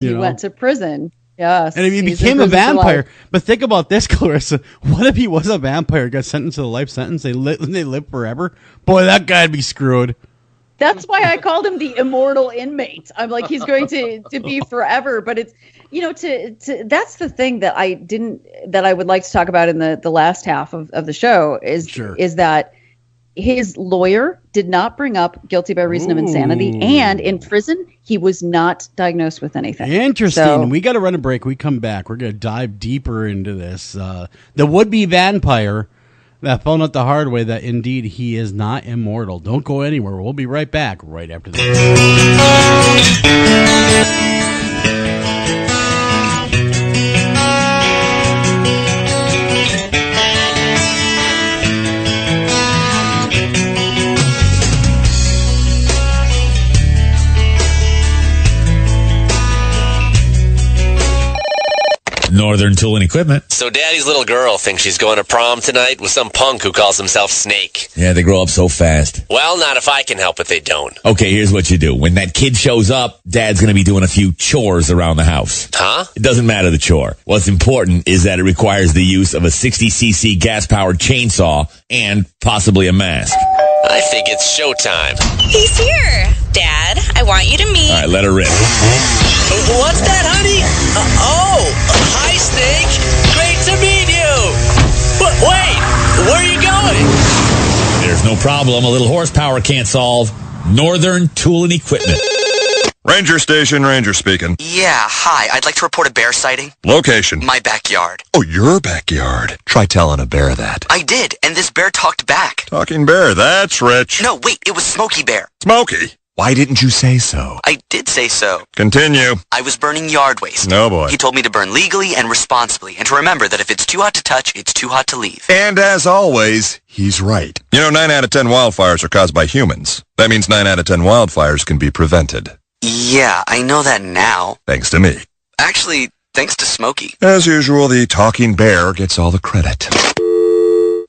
He went to prison. Yes. And he became a vampire. But think about this, Clarissa. What if he was a vampire, got sentenced to a life sentence, they live forever? Boy, that guy'd be screwed. That's why I called him the immortal inmate. I'm like, he's going to be forever. But it's, that's the thing that I would like to talk about in the last half of the show is that his lawyer did not bring up guilty by reason of insanity, and in prison he was not diagnosed with anything. Interesting. So, we got to run a break. We come back. We're going to dive deeper into this. The would-be vampire that found out the hard way that indeed he is not immortal. Don't go anywhere. We'll be right back right after this. Northern Tool and Equipment. So Daddy's little girl thinks she's going to prom tonight with some punk who calls himself Snake. Yeah, they grow up so fast. Well, not if I can help it, they don't. Okay, here's what you do. When that kid shows up, Dad's going to be doing a few chores around the house. Huh? It doesn't matter the chore. What's important is that it requires the use of a 60cc gas-powered chainsaw and possibly a mask. I think it's showtime. He's here. Dad, I want you to meet... All right, let her rip. What's that, honey? Hi, Snake. Great to meet you. Wait, where are you going? There's no problem a little horsepower can't solve. Northern Tool and Equipment. Ranger Station, Ranger speaking. Yeah, hi. I'd like to report a bear sighting. Location. My backyard. Oh, your backyard. Try telling a bear that. I did, and this bear talked back. Talking bear, that's rich. No, wait, it was Smokey Bear. Smokey? Why didn't you say so? I did say so. Continue. I was burning yard waste. No, boy. He told me to burn legally and responsibly, and to remember that if it's too hot to touch, it's too hot to leave. And as always, he's right. 9 out of 10 wildfires are caused by humans. That means 9 out of 10 wildfires can be prevented. Yeah, I know that now. Thanks to me. Actually, thanks to Smokey. As usual, the talking bear gets all the credit.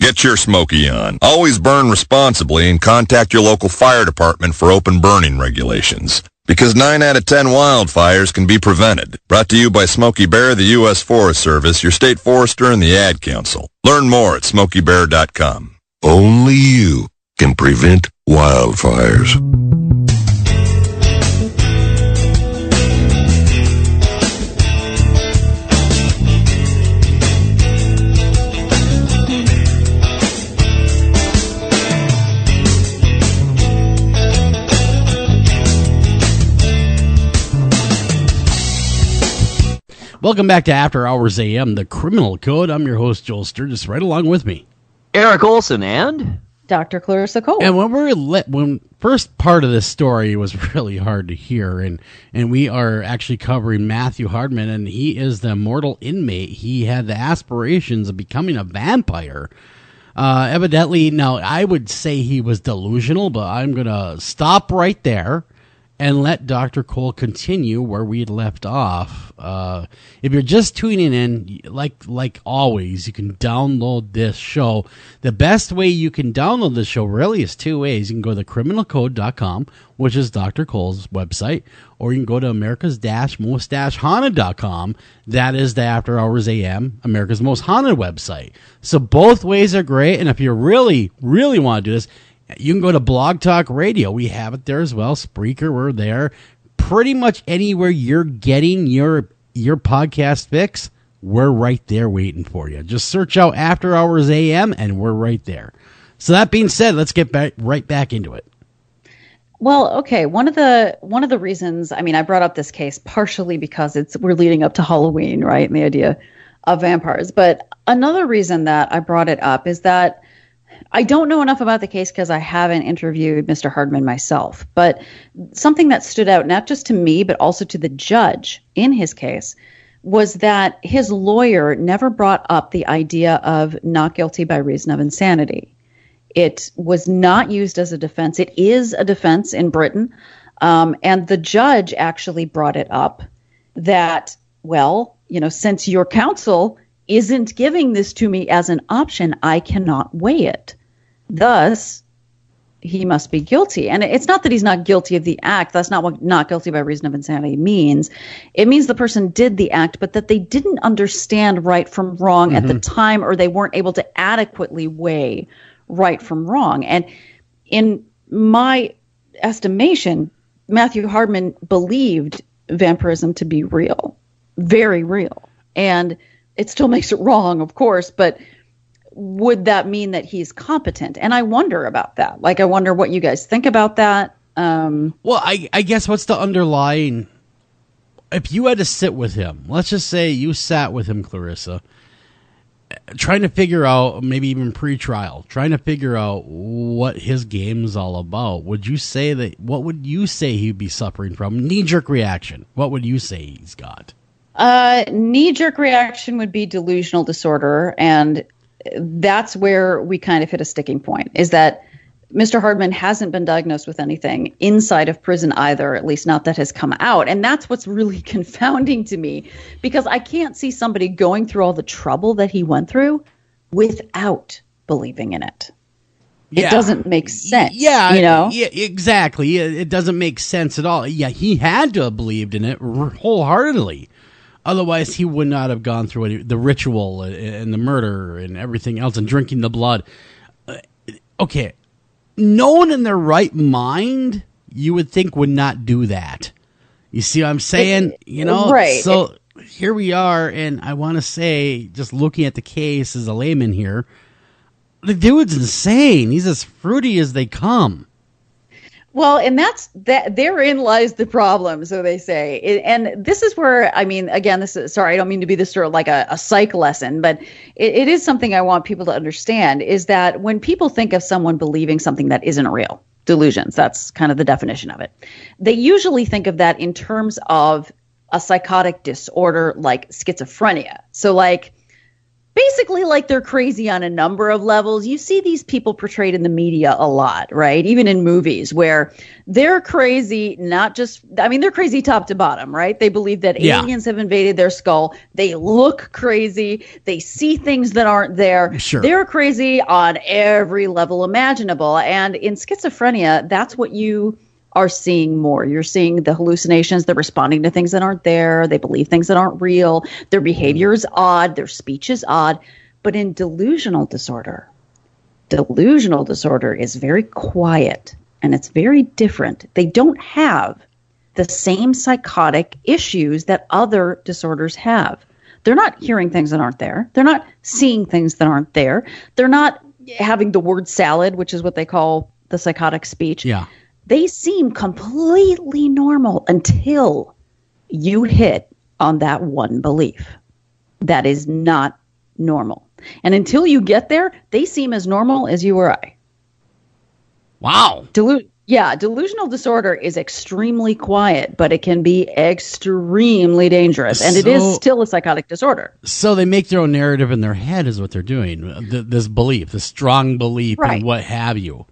Get your Smokey on. Always burn responsibly and contact your local fire department for open burning regulations. Because 9 out of 10 wildfires can be prevented. Brought to you by Smokey Bear, the U.S. Forest Service, your state forester, and the Ad Council. Learn more at smokeybear.com. Only you can prevent wildfires. Welcome back to After Hours AM, the Criminal Code. I'm your host, Joel Sturgis. Right along with me, Eric Olson and Dr. Clarissa Cole. And when first part of this story was really hard to hear, and we are actually covering Matthew Hardman, and he is the immortal inmate. He had the aspirations of becoming a vampire. Evidently, now I would say he was delusional, but I'm going to stop right there and let Dr. Cole continue where we had left off. If you're just tuning in, like always, you can download this show. The best way you can download this show really is two ways. You can go to criminalcode.com, which is Dr. Cole's website, or you can go to America's-Most-Haunted.com. That is the After Hours AM, America's Most Haunted website. So both ways are great, and if you really, really want to do this, you can go to Blog Talk Radio. We have it there as well. Spreaker, we're there. Pretty much anywhere you're getting your podcast fix, we're right there waiting for you. Just search out After Hours AM, and we're right there. So that being said, let's get right back into it. Well, okay. One of the reasons, I brought up this case partially because we're leading up to Halloween, right? And the idea of vampires. But another reason that I brought it up is that I don't know enough about the case because I haven't interviewed Mr. Hardman myself. But something that stood out, not just to me, but also to the judge in his case, was that his lawyer never brought up the idea of not guilty by reason of insanity. It was not used as a defense. It is a defense in Britain. And the judge actually brought it up that, since your counsel isn't giving this to me as an option, I cannot weigh it. Thus, he must be guilty. And it's not that he's not guilty of the act. That's not what not guilty by reason of insanity means. It means the person did the act, but that they didn't understand right from wrong at the time, or they weren't able to adequately weigh right from wrong. And in my estimation, Matthew Hardman believed vampirism to be real, very real. And it still makes it wrong, of course, but would that mean that he's competent? And I wonder about that. Like, I wonder what you guys think about that. Well, I guess what's the underlying, if you had to sit with him, let's just say you sat with him, Clarissa, trying to figure out, maybe even pre-trial, trying to figure out what his game's all about, what would you say he'd be suffering from? Knee-jerk reaction. What would you say he's got? Knee-jerk reaction would be delusional disorder, and that's where we kind of hit a sticking point, is that Mr. Hardman hasn't been diagnosed with anything inside of prison either, at least not that has come out. And that's what's really confounding to me, because I can't see somebody going through all the trouble that he went through without believing in it. Yeah. It doesn't make sense. Yeah, you know? Yeah, exactly. It doesn't make sense at all. Yeah, he had to have believed in it wholeheartedly. Otherwise, he would not have gone through the ritual and the murder and everything else and drinking the blood. Okay, no one in their right mind, you would think, would not do that. You see what I'm saying? Right. So here we are, and I want to say, just looking at the case as a layman here, the dude's insane. He's as fruity as they come. Well, and therein lies the problem, so they say. And this is where, I mean, again, sorry, I don't mean to be this sort of like a psych lesson, but it is something I want people to understand, is that when people think of someone believing something that isn't real, delusions, that's kind of the definition of it, they usually think of that in terms of a psychotic disorder like schizophrenia. So like, basically, like, they're crazy on a number of levels. You see these people portrayed in the media a lot, right? Even in movies, where they're crazy, they're crazy top to bottom, right? They believe that aliens have invaded their skull. They look crazy. They see things that aren't there. Sure. They're crazy on every level imaginable. And in schizophrenia, that's what you are seeing more. You're seeing the hallucinations. They're responding to things that aren't there. They believe things that aren't real. Their behavior is odd. Their speech is odd. But in delusional disorder is very quiet, and it's very different. They don't have the same psychotic issues that other disorders have. They're not hearing things that aren't there. They're not seeing things that aren't there. They're not having the word salad, which is what they call the psychotic speech. Yeah. They seem completely normal until you hit on that one belief. That is not normal. And until you get there, they seem as normal as you or I. Wow. Delusional disorder is extremely quiet, but it can be extremely dangerous. And it is still a psychotic disorder. So they make their own narrative in their head is what they're doing. This belief, this strong belief, right, and what have you.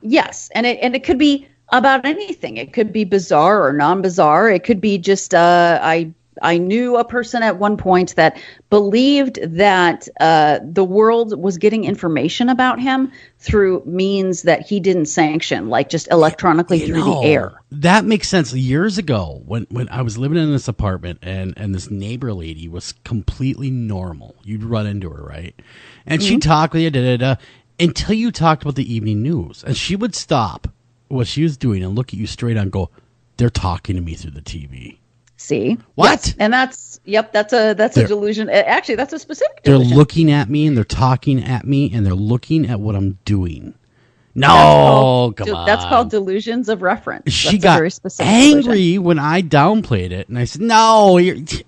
Yes, and it could be about anything. It could be bizarre or non-bizarre. It could be just I knew a person at one point that believed that the world was getting information about him through means that he didn't sanction, like just electronically through the air. That makes sense. Years ago, when I was living in this apartment and this neighbor lady was completely normal, you'd run into her, right? And she'd talk with you, until you talked about the evening news. And she would stop what she was doing and look at you straight on and go, they're talking to me through the TV. See? What? Yes. And that's a delusion. Actually, that's a specific delusion. They're looking at me and they're talking at me and they're looking at what I'm doing. No, come on. That's called delusions of reference. She got very specific angry delusion. When I downplayed it. And I said, no,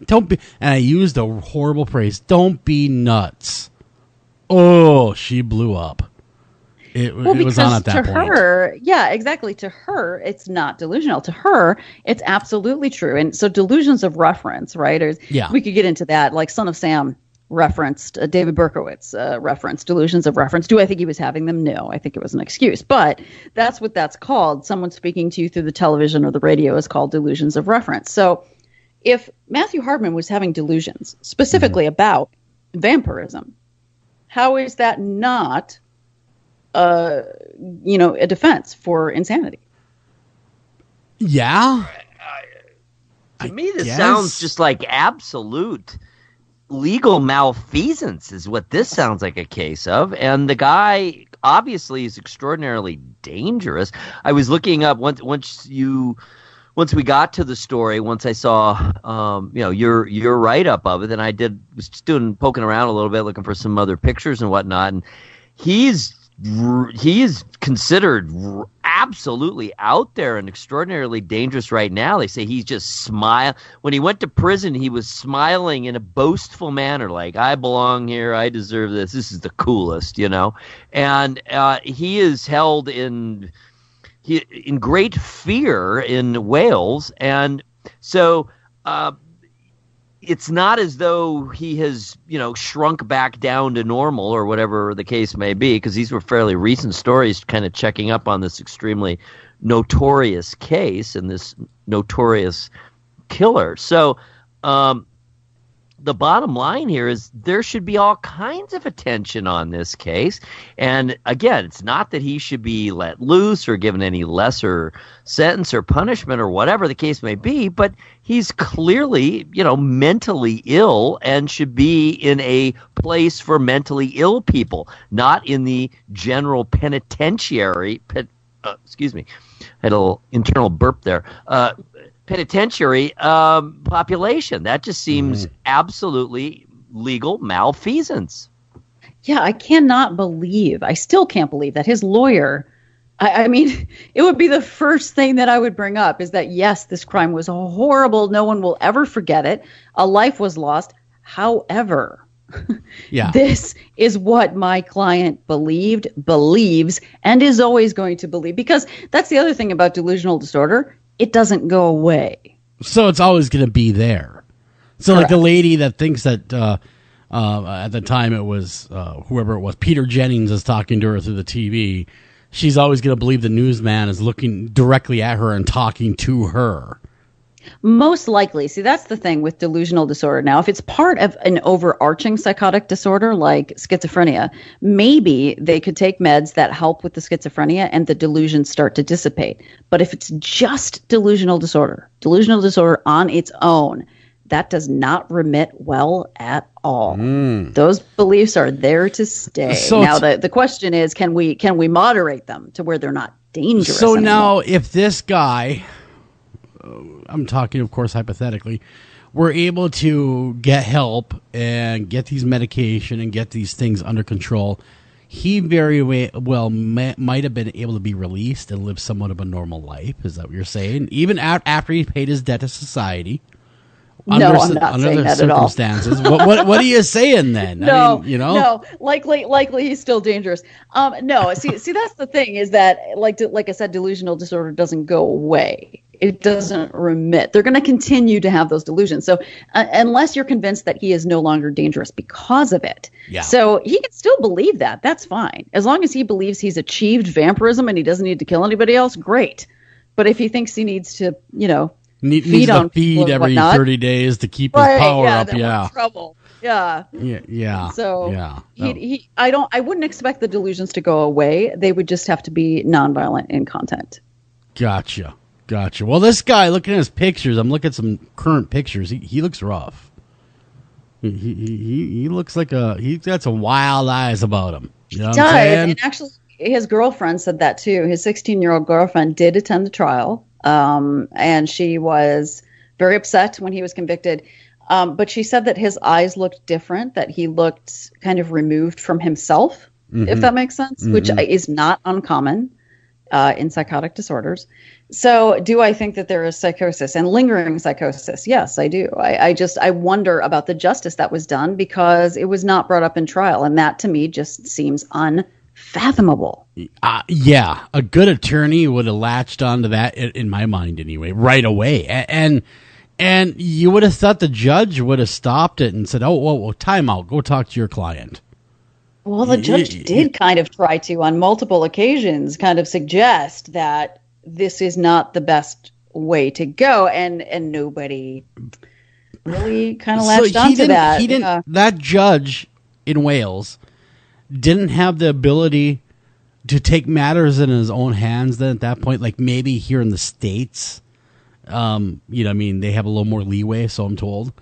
don't be. And I used a horrible phrase. Don't be nuts. Oh, she blew up. It was on at that point. To her, yeah, exactly. To her, it's not delusional. To her, it's absolutely true. And so delusions of reference, right? We could get into that. Like Son of Sam referenced, David Berkowitz referenced delusions of reference. Do I think he was having them? No, I think it was an excuse. But that's what that's called. Someone speaking to you through the television or the radio is called delusions of reference. So if Matthew Hardman was having delusions specifically about vampirism, how is that not a defense for insanity. Yeah. To me, this sounds just like absolute legal malfeasance is what this sounds like a case of. And the guy obviously is extraordinarily dangerous. I was looking up once we got to the story, once I saw your write up of it, and was just poking around a little bit looking for some other pictures and whatnot, and he is considered absolutely out there and extraordinarily dangerous right now. They say he's just smile. When he went to prison, he was smiling in a boastful manner, like, I belong here, I deserve this, this is the coolest, And he is held in great fear in Wales, and so it's not as though he has, shrunk back down to normal or whatever the case may be, because these were fairly recent stories kind of checking up on this extremely notorious case and this notorious killer. So the bottom line here is there should be all kinds of attention on this case. And again, it's not that he should be let loose or given any lesser sentence or punishment or whatever the case may be, but he's clearly, mentally ill and should be in a place for mentally ill people, not in the general penitentiary. Excuse me, I had a little internal burp there. Penitentiary population. That just seems absolutely legal malfeasance. Yeah, I still can't believe that his lawyer, I mean, it would be the first thing that I would bring up is that, yes, this crime was horrible. No one will ever forget it. A life was lost. However, this is what my client believes, and is always going to believe. Because that's the other thing about delusional disorder. It doesn't go away. So it's always going to be there. So Correct. Like the lady that thinks that at the time it was whoever it was, Peter Jennings is talking to her through the TV, she's always going to believe the newsman is looking directly at her and talking to her. Most likely. See, that's the thing with delusional disorder. Now, if it's part of an overarching psychotic disorder like schizophrenia, maybe they could take meds that help with the schizophrenia and the delusions start to dissipate. But if it's just delusional disorder on its own, that does not remit well at all. Those beliefs are there to stay. So now, the question is, can we moderate them to where they're not dangerous So anymore? Now, if this guy... I'm talking, of course, hypothetically, we're able to get help and get these medication and get these things under control, he very well might have been able to be released and live somewhat of a normal life. Is that what you're saying? Even after he paid his debt to society? No, I'm not saying that at all. What are you saying then? No, I mean, no. Likely he's still dangerous. No, see, that's the thing is that, like I said, delusional disorder doesn't go away. It doesn't remit. They're going to continue to have those delusions. So unless you're convinced that he is no longer dangerous because of it. Yeah. So he can still believe that. That's fine. As long as he believes he's achieved vampirism and he doesn't need to kill anybody else, great. But if he thinks he needs to, needs to feed every 30 days to keep his power up. Yeah. Trouble. Yeah. Yeah. So I wouldn't expect the delusions to go away. They would just have to be nonviolent in content. Gotcha. Well, this guy, looking at his pictures, I'm looking at some current pictures. He looks rough. He looks like he's got some wild eyes about him. You know what I'm saying? And actually, his girlfriend said that too. His 16-year-old girlfriend did attend the trial, and she was very upset when he was convicted. But she said that his eyes looked different, that he looked kind of removed from himself, if that makes sense, which is not uncommon in psychotic disorders. So do I think that there is psychosis and lingering psychosis? Yes, I do. I wonder about the justice that was done because it was not brought up in trial. And that to me just seems unfathomable. Yeah, a good attorney would have latched onto that, in my mind anyway, right away. And you would have thought the judge would have stopped it and said, whoa, time out. Go talk to your client. Well, the judge did kind of try to, on multiple occasions, kind of suggest that this is not the best way to go, and nobody really kind of latched onto that. He didn't. That judge in Wales didn't have the ability to take matters in his own hands then at that point, like maybe here in the States, you know, I mean, they have a little more leeway, so I'm told.